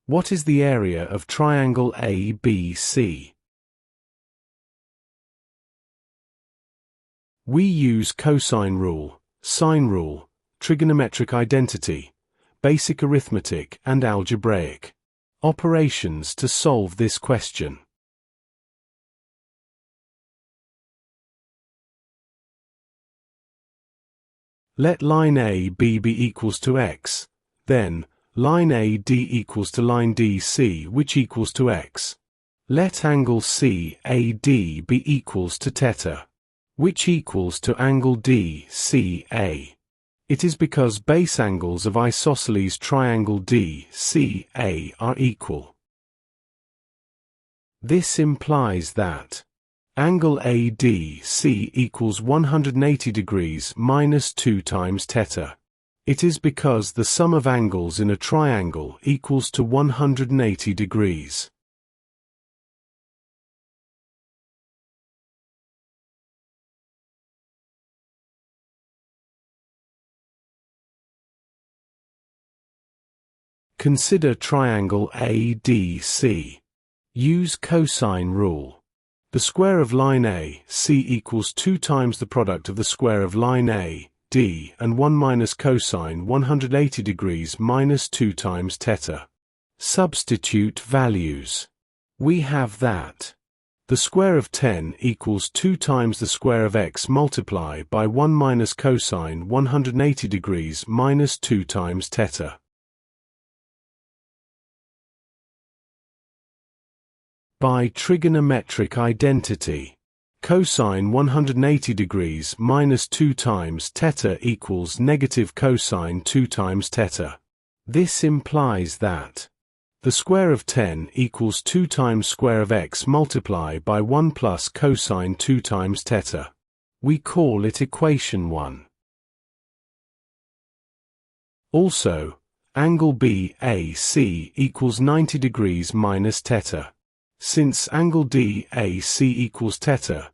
What is the area of triangle ABC? We use cosine rule, sine rule, trigonometric identity, basic arithmetic and algebraic operations to solve this question. Let line AB be equals to x, then line AD equals to line DC, which equals to x. Let angle CAD be equals to theta, which equals to angle DCA. It is because base angles of isosceles triangle DCA are equal. This implies that angle ADC equals 180 degrees minus 2 times theta. It is because the sum of angles in a triangle equals to 180 degrees. Consider triangle ADC. Use cosine rule. The square of line AC equals 2 times the product of the square of line AD and 1 minus cosine 180 degrees minus 2 times theta. Substitute values. We have that the square of 10 equals 2 times the square of x multiplied by 1 minus cosine 180 degrees minus 2 times theta. By trigonometric identity, cosine 180 degrees minus 2 times theta equals negative cosine 2 times theta. This implies that the square of 10 equals 2 times square of x multiplied by 1 plus cosine 2 times theta. We call it equation 1. Also, angle BAC equals 90 degrees minus theta. Since angle DAC equals theta,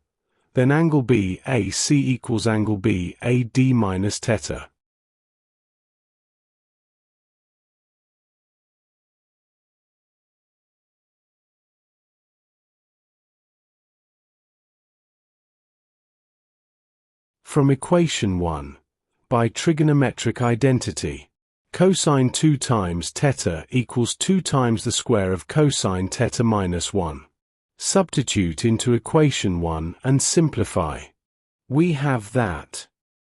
then angle BAC equals angle BAD minus theta. From equation 1, by trigonometric identity, cosine 2 times theta equals 2 times the square of cosine theta minus 1. Substitute into equation 1 and simplify. We have that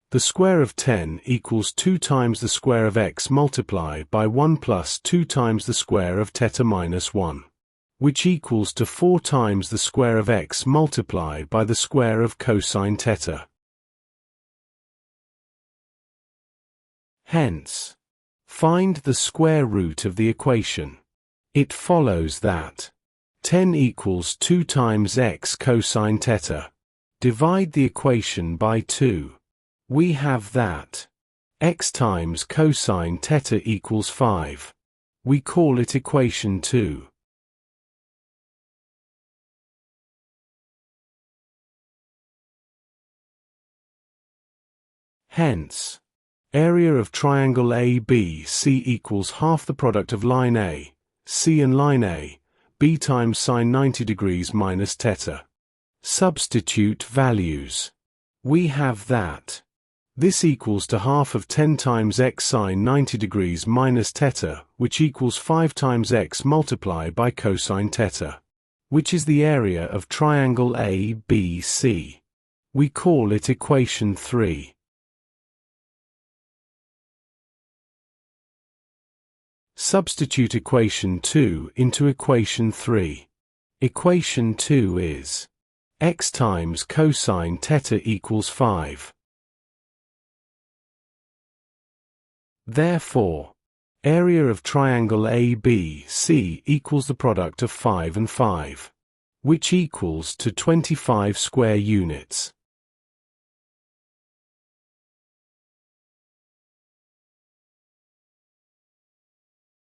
the square of 10 equals 2 times the square of x multiplied by 1 plus 2 times the square of theta minus 1, which equals to 4 times the square of x multiplied by the square of cosine theta. Hence, find the square root of the equation. It follows that 10 equals 2 times x cosine theta. Divide the equation by 2. We have that x times cosine theta equals 5. We call it equation 2. Hence, area of triangle ABC equals half the product of line A, C and line A, B times sine 90 degrees minus theta. Substitute values. We have that this equals to half of 10 times x sine 90 degrees minus theta, which equals 5 times x multiplied by cosine theta, which is the area of triangle ABC. We call it equation 3. Substitute equation 2 into equation 3. Equation 2 is x times cosine theta equals 5. Therefore, area of triangle ABC equals the product of 5 and 5, which equals to 25 square units.